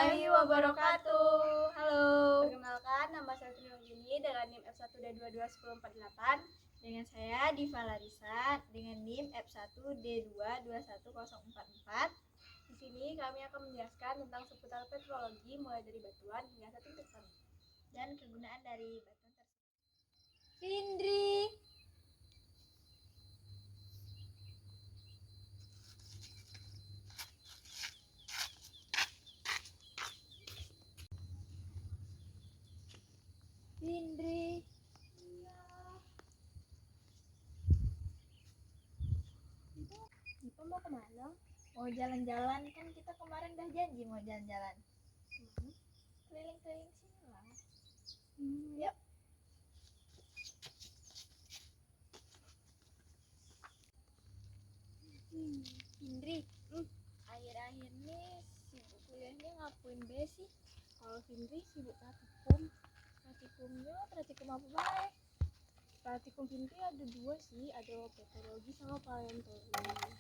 warahmatullahi wabarakatuh. Halo. Perkenalkan, nama saya Trinugini dengan NIM F1D221048. Dengan saya Diva Larissa dengan NIM F1D22104. Di sini kami akan menjelaskan tentang seputar petrologi mulai dari batuan hingga satu tektonik dan kegunaan dari batuan tersebut. Indri. Indri. Diva mau kemana? Mau jalan-jalan, kan kita kemarin udah janji mau jalan-jalan. Keliling-keliling sini lah. Yuk. Indri, akhir-akhir ini sibuk kuliahnya ngapain be sih? Kalau Indri sibuk praktikum. Praktikum apa baik? Praktikum Indri ada dua sih, ada petrologi sama paleontologi.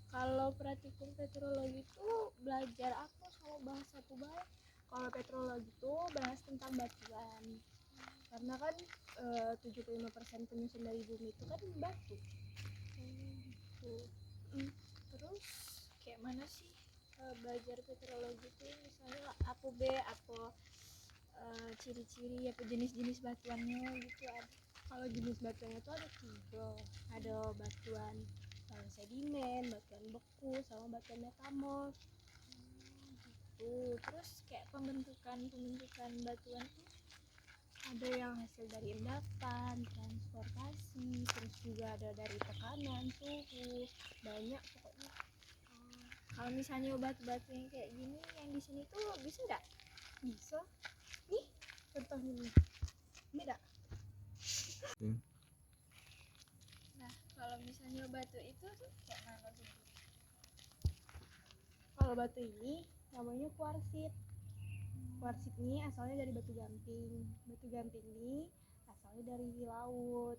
Kalau praktikum petrologi itu belajar apa sama bahas apa baik? Kalau petrologi itu bahas tentang batuan. Karena kan 75% penyusun dari bumi itu kan batu. Gitu. Terus kayak mana sih belajar petrologi itu? Misalnya apa be, apa ciri-ciri, apa jenis-jenis batuannya gitu ada. Kalau jenis batuannya itu ada tiga. Ada batuan sedimen, batuan beku, sama batuan metamorf. Gitu. Terus kayak pembentukan batuan tuh Ada yang hasil dari endapan, transportasi, terus juga ada dari tekanan, suhu, banyak pokoknya. kalau misalnya batu-batu yang kayak gini yang di sini tuh bisa nggak? Bisa. Nih, contohnya nih. Beda. Nah, kalau misalnya batu itu tuh kayak mana tuh? Kalau batu ini namanya kuarsit. Kuarsit ini asalnya dari batu gamping. Batu gamping ini asalnya dari laut.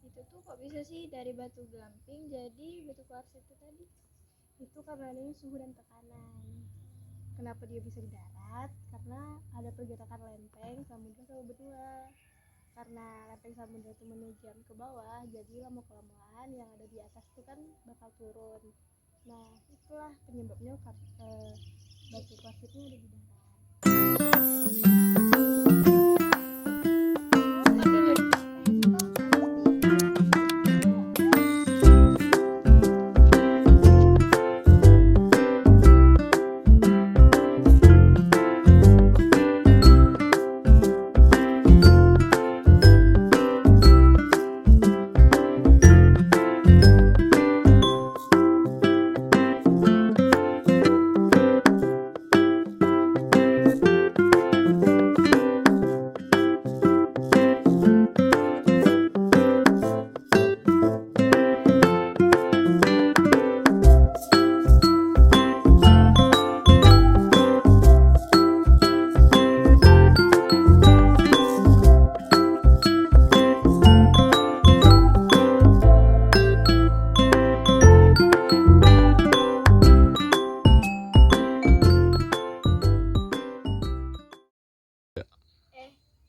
Itu tuh kok bisa sih dari batu gamping jadi batu kuarsit itu tadi? Itu karena adanya suhu dan tekanan. Kenapa dia bisa di darat? Karena ada pergerakan lempeng samudra sama benua. Karena lempeng samudra itu menajam ke bawah, jadi lama kelamaan yang ada di atas itu kan bakal turun. Nah, itulah penyebabnya batu kuarsitnya ada di darat.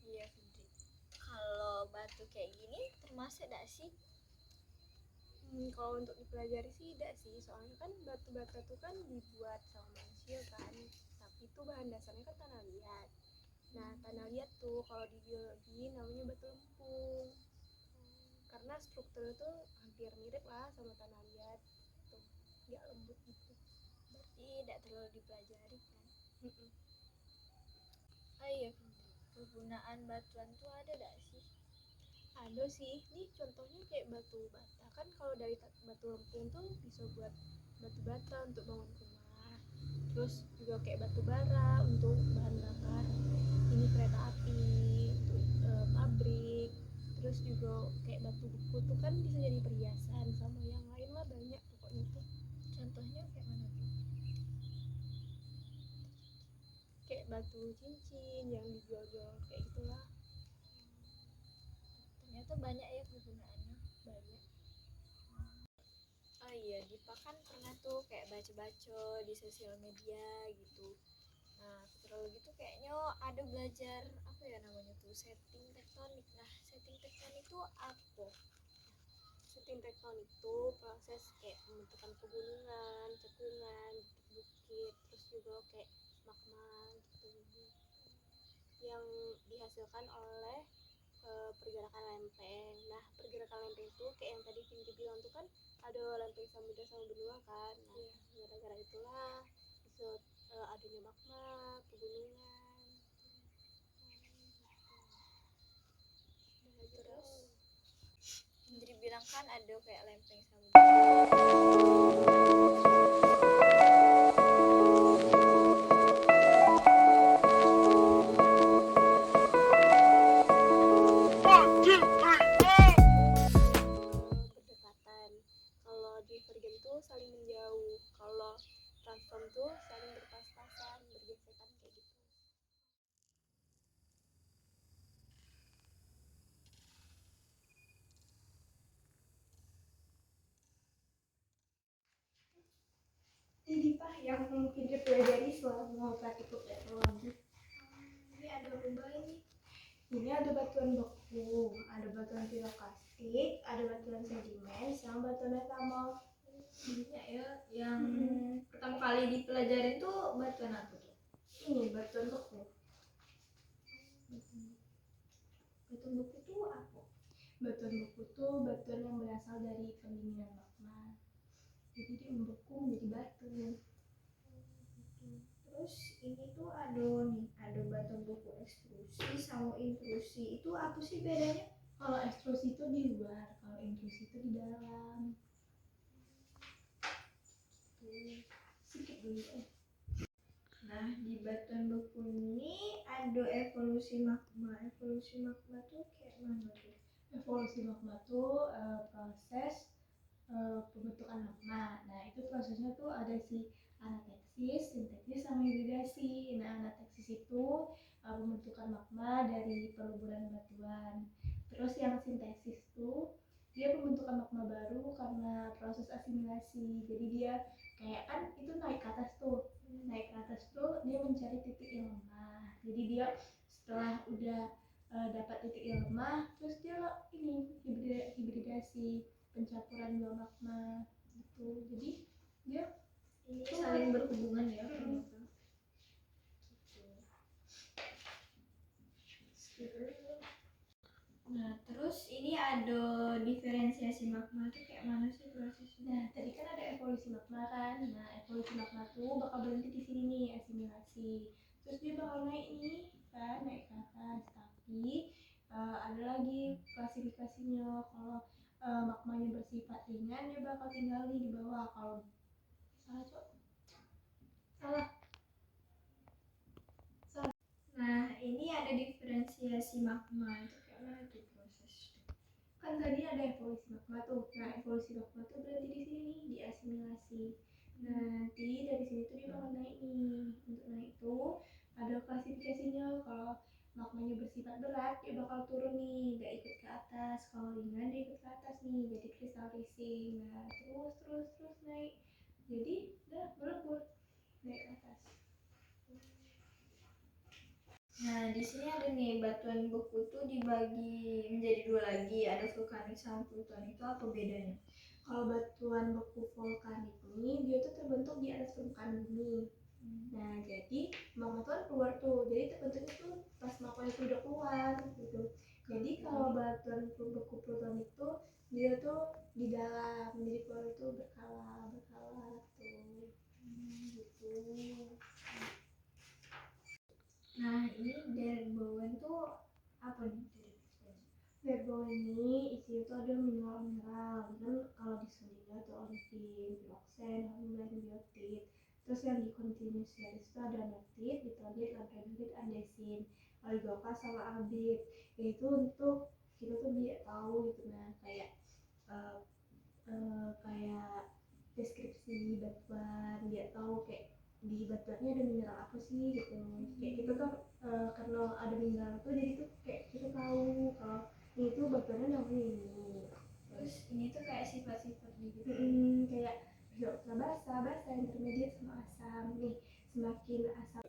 Iya Fitri. Kalau batu kayak gini termasuk gak sih? Kalau untuk dipelajari sih tidak sih, soalnya kan batu bata itu kan dibuat sama manusia kan, tapi itu bahan dasarnya kan tanah liat. Nah, tanah liat tuh kalau di biologi namanya batu lempung, karena strukturnya tuh hampir mirip lah sama tanah liat tuh, nggak lembut gitu. Berarti tidak terlalu dipelajari kan? Mm-mm. Oh iya Fitri, kegunaan batuan tuh ada gak sih? Ada sih, nih contohnya kayak batu bata kan, kalau dari batu lempung tuh bisa buat batu bata untuk bangun rumah, terus juga kayak batu bara untuk bahan bakar ini kereta api, untuk pabrik, terus juga kayak batu beku tuh kan bisa jadi perhiasan sama yang lain lah, banyak pokoknya tuh. Contohnya kayak mana tuh? Kayak batu cincin yang dijual-jual kayak gitulah. Ternyata banyak ya kegunaannya. Banyak. Oh iya, Dipa kan pernah tuh kayak baca-baca di sosial media gitu. Nah, peterologi tuh kayaknya ada belajar apa ya namanya tuh setting tektonik. Nah, setting tektonik itu apa? Setting tektonik itu proses kayak pembentukan pegunungan, cekungan, bukit-bukit, terus juga kayak magma gitu yang dihasilkan oleh pergerakan lempeng. Nah, pergerakan lempeng itu kayak yang tadi Vindi bilang tuh kan ada lempeng samudra sama benua kan. Nah, gara-gara itulah bisa adanya magma, pegunungan. Nah, Terus Indri bilang kan ada kayak lempeng samudra. Berdekatan. Kalau divergen tuh saling menjauh. Kalau transform tuh saling berpas-pasan, bergesekan kayak gitu. Ini Pak yang mungkin dipelajari selama praktikum teknologi. Ini ada lomba ini. Ini ada batuan beku, ada batuan piroklastik, ada batuan sedimen, sama batuan metamorf. Banyak ya yang pertama kali dipelajarin tuh batuan apa tuh? Ini batuan beku. Batuan beku tuh apa? Batuan beku tuh batuan yang berasal dari pendinginan magma. Jadi dia membeku menjadi batu. Terus ini tuh ada batuan beku ekstrusi sama intrusi. Itu apa sih bedanya? Kalau ekstrusi itu di luar, kalau intrusi itu di dalam. Sedikit dulu. Nah, di batuan beku ini ada evolusi magma. Evolusi magma tuh kayak mana tuh? Evolusi magma tuh proses pembentukan magma. Nah, itu prosesnya tuh ada si anateksis, sintesis, sama hibridasi. Nah, anateksis itu pembentukan magma dari peluburan batuan. Terus yang sintesis tuh dia pembentukan magma baru karena proses asimilasi. Jadi dia kayak kan itu naik ke atas tuh. Naik ke atas tuh dia mencari titik yang lemah. Jadi dia setelah udah dapat titik yang lemah, terus dia ini hibridasi, pencampuran dua magma gitu. Jadi dia Ini saling berhubungan ya ternyata. Nah, terus ini ada diferensiasi magma itu kayak mana sih prosesnya? Nah, tadi kan ada evolusi magma kan. Nah, evolusi magma tuh bakal berhenti di sini nih, asimilasi. Terus dia bakal naik nih, kan, naik ke atas. Tapi ada lagi klasifikasinya. Kalau magmanya bersifat ringan, dia bakal tinggal nih di bawah. Kalau salah, Cok. Salah. Nah, ini ada diferensiasi magma itu kayak mana tuh prosesnya? Kan tadi ada evolusi magma tuh. Nah, evolusi magma tuh berhenti di sini nih, di asimilasi. Nah, nanti dari sini tuh dia bakal naik nih. Untuk naik tuh ada klasifikasinya. Kalau magmanya bersifat berat, dia bakal turun nih, gak ikut ke atas. Kalau ringan, dia ikut ke atas nih, jadi kristal rising. Nah, terus naik. Jadi udah melebur naik ke atas. Nah, di sini ada nih batuan beku tuh dibagi menjadi dua lagi, ada vulkanik sama plutonik. Itu apa bedanya? Kalau batuan beku vulkanik ini dia tuh terbentuk di atas permukaan bumi. Nah, jadi magma tuh kan keluar tuh. Jadi terbentuknya tuh pas magma itu udah keluar gitu. Jadi kalau batuan beku plutonik tuh dia tuh di dalam, jadi keluar itu berkala tuh. Gitu. Nah, ini Derbowen tuh apa nih? Derbowen ini isinya tuh ada mineral-mineral. Kan kalau di selanjutnya tuh olivin, piroxen, hormon, biotit. Terus yang di continuous series itu ada nefrit, ditoldit, anhydrit, andesin, oligoka sama albit. Itu untuk kita tuh biar tahu gitu. Nah, kayak kayak deskripsi batuan, dia tahu kayak di batuannya ada mineral apa sih gitu. Kayak gitu kan karena ada mineral itu jadi tuh kayak kita tahu kalau ini tuh batuannya namanya ini. Terus ini tuh kayak sifat-sifat gitu. Kayak ultra basah, intermediate sama asam. Nih, semakin asam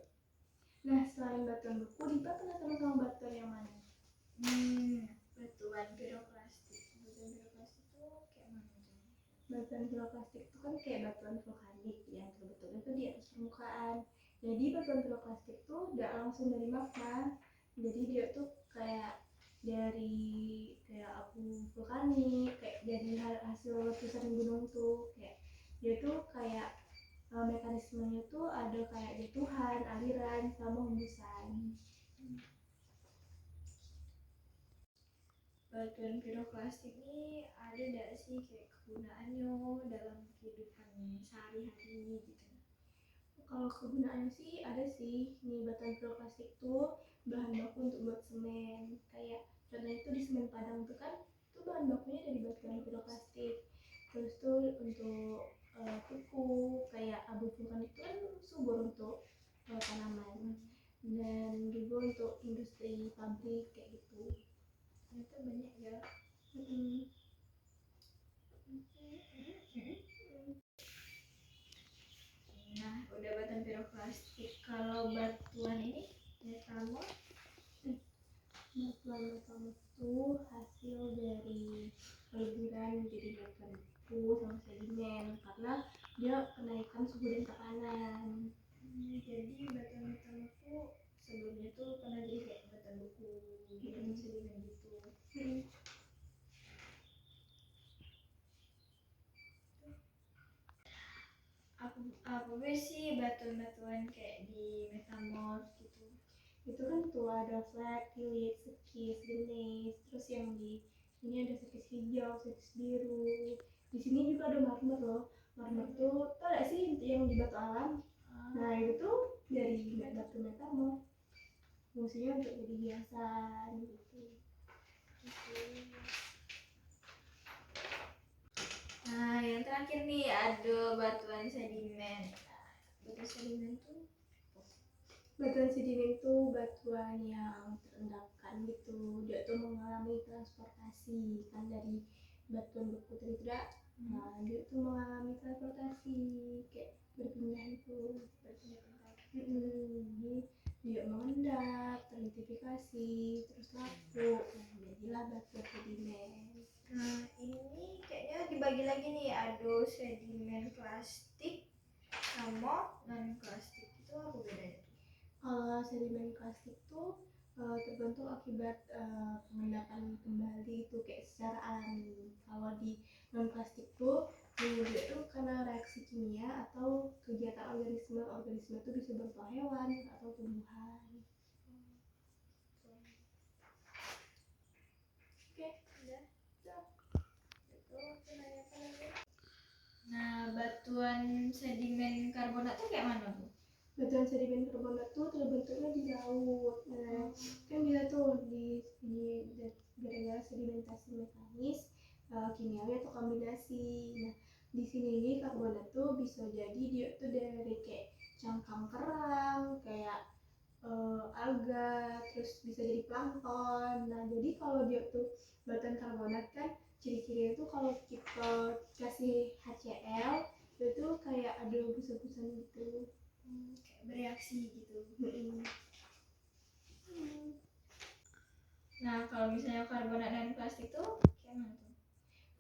batuan piroklastik itu kan kayak batuan vulkanik yang terbentuknya tuh di atas permukaan. Jadi batuan piroklastik tuh nggak langsung dari magma, jadi dia tuh kayak dari kayak abu vulkanik, kayak dari hasil letusan gunung tuh, kayak dia tuh kayak mekanismenya tuh ada kayak jatuhan, aliran, sama hembusan. Batuan piroklastik ini ada nggak sih kayak kegunaannya dalam kehidupan sehari-hari gitu? Kalau kegunaannya sih ada sih. Nih batuan piroklastik tuh bahan baku untuk buat semen. Kayak contohnya itu di semen Padang tuh kan, itu bahan bakunya dari batuan piroklastik. Terus tuh untuk pupuk kayak abu vulkanik itu kan subur untuk tanaman. Dan juga untuk industri pabrik kayak gitu. Ternyata banyak ya. Nah, udah batuan piroklastik. Kalau batuan ini metamor, Batuan metamorf itu hasil dari peleburan jadi batuan beku sama sedimen karena dia kenaikan suhu dan tekanan. jadi batuan metamor tuh sebelumnya tuh pernah jadi kayak batuan beku, batuan sedimen gitu. Apa sih batuan-batuan kayak di metamorf gitu? Itu kan tuh ada flag, tilit, sekis, genis, terus yang di sini ada sekis hijau, sekis biru. Di sini juga ada marmer loh. Marmer tuh tau gak sih yang di batu alam? Nah itu tuh dari batu metamorf. Fungsinya untuk jadi hiasan gitu. Nah, yang terakhir nih ada batuan sedimen. Nah, batuan sedimen tuh Batuan sedimen itu batuan yang terendapkan gitu. Dia tuh mengalami transportasi kan dari batuan beku tadi tidak. Nah, dia tuh mengalami transportasi kayak berpindah itu. Jadi dia mengendap, terlitifikasi, terus lapuk. Nah, jadilah batuan sedimen. Nah, ini kayaknya dibagi lagi nih, ada sedimen plastik sama non plastik. Itu apa bedanya? Kalau sedimen plastik tuh terbentuk akibat pengendapan kembali itu kayak secara alami. Kalau di non plastik tuh dia tuh karena reaksi kimia atau kegiatan organisme itu bisa berupa hewan atau tumbuhan. Oke, udah. Itu aku nanya apa lagi? Nah, batuan sedimen karbonat tuh kayak mana tuh? Batuan sedimen karbonat tuh terbentuknya di laut. Nah, kan bisa tuh di gara-gara sedimentasi mekanis, kimiawi atau kombinasi. Nah, di sini karbonat tuh bisa jadi dia tuh dari kayak cangkang kerang, kayak alga, terus bisa jadi plankton. Nah, jadi kalau dia tuh batuan karbonat kan ciri-cirinya tuh kalau kita kasih HCl itu kayak ada busa-busanya gitu. Kayak bereaksi gitu. Nah, kalau misalnya karbonat dan plastik tuh kayak mana tuh?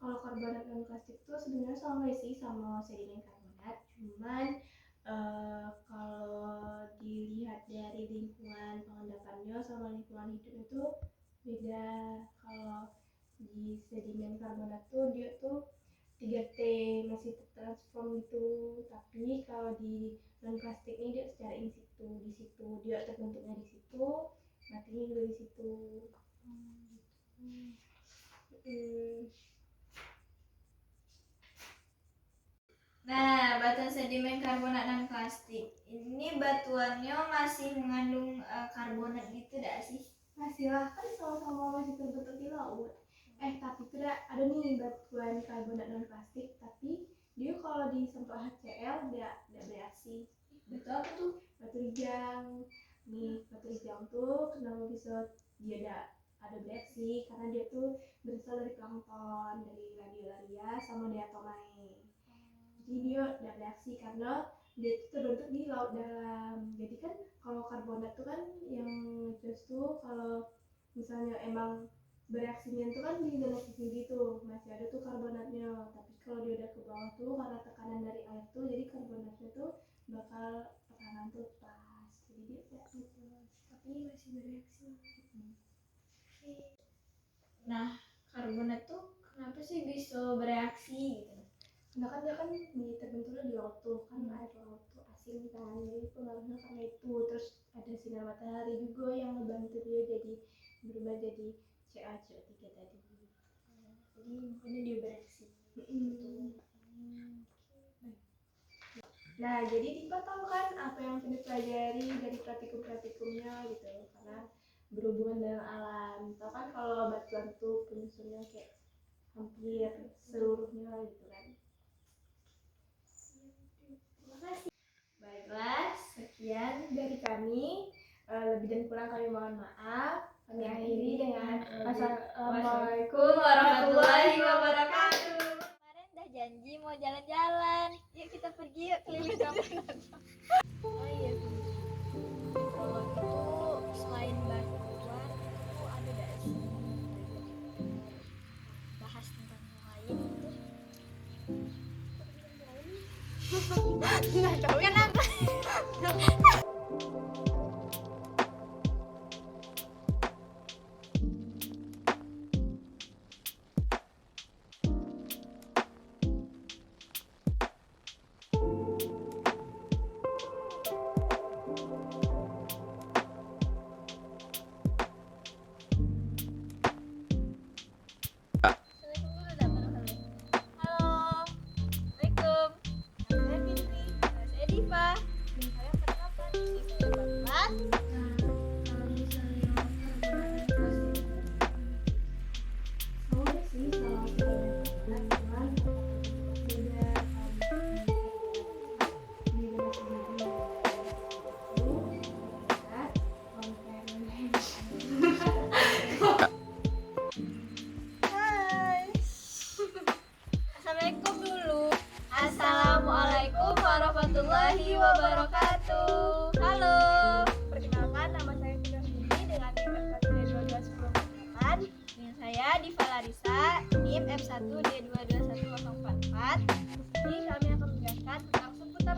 Kalau karbonat dan plastik tuh sebenarnya sama sih sama sedimen karbonat, cuman kalau dilihat dari lingkungan pengendapannya sama lingkungan hidup itu beda. Kalau di sedimen karbonat tuh dia tuh 3T masih tertransform gitu, tapi kalau di non plastik ini dia secara in situ, di situ dia terbentuknya di situ, matinya juga di situ. Nah, batuan sedimen karbonat dan plastik ini batuannya masih mengandung karbonat gitu tidak sih? Masih lah, kan sama-sama masih terbentuk di laut. Tapi tidak ada nih batuan karbonat non plastik, tapi dia kalau disemprot HCl tidak bereaksi. Batu apa tuh? Batu rijang. Nih batu rijang tuh kenapa bisa dia ada bereaksi, karena dia tuh berasal dari plankton, dari radiolaria sama diatomae. Jadi dia tidak bereaksi karena dia itu terbentuk di laut dalam. Jadi kan kalau karbonat tuh kan yang just tuh kalau misalnya emang bereaksinya itu kan di dalam tinggi tuh masih ada tuh karbonatnya, tapi kalau dia udah ke bawah tuh karena tekanan dari air tuh, jadi karbonatnya tuh bakal tekanan tuh pas, jadi dia tidak putus tapi masih bereaksi. Nah, karbonat tuh kenapa sih bisa bereaksi gitu? Nah kan dia kan terbentuknya di laut tuh, kan air laut tuh asin kan, jadi pengaruhnya karena itu. Terus ada sinar matahari juga yang ngebantu dia jadi berubah jadi CaCO3 tadi. Jadi makanya dia bereaksi. Nah jadi Diva tahu kan apa yang Vina pelajari dari praktikum-praktikumnya gitu, karena berhubungan dengan alam. Tahu kan kalau batuan tuh penyusunnya kayak hampir seluruhnya gitu kan. Terima kasih. Baiklah, sekian dari kami. Lebih dan kurang kami mohon maaf. Kami akhiri dengan Assalamualaikum warahmatullahi wabarakatuh. Kemarin udah janji mau jalan-jalan. Yuk kita pergi yuk keliling kampung. Oh iya, kalau itu selain batuan itu ada gak sih bahas tentang yang lain gitu? Nggak tahu kenapa. Halo, Assalamualaikum. Saya Fitri, saya Diva. Dan saya perkenalkan di saya 14. Kalau misalnya udah sih kalau kita cuman beda Hai. Assalamualaikum dulu. Assalamualaikum warahmatullahi wabarakatuh. Halo. Perkenalkan, nama saya Fitri dengan NIM F1D221048. Dengan saya Diva Larissa, NIM F1D221044. Di sini kami akan menjelaskan tentang seputar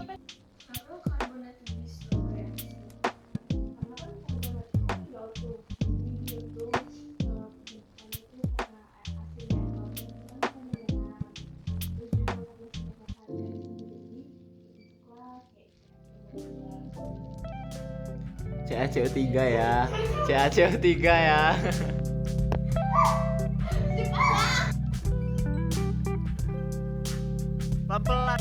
kalau karbonat itu bisa bereaksi, karena kan karbonat itu di laut tuh, jadi dia tuh bentukannya tuh karena air asin dan laut itu kan mendalam, terus juga karena sinar matahari jadi bentuklah kayak CaCO3 ya. CaCO3 ya. Pelan-pelan.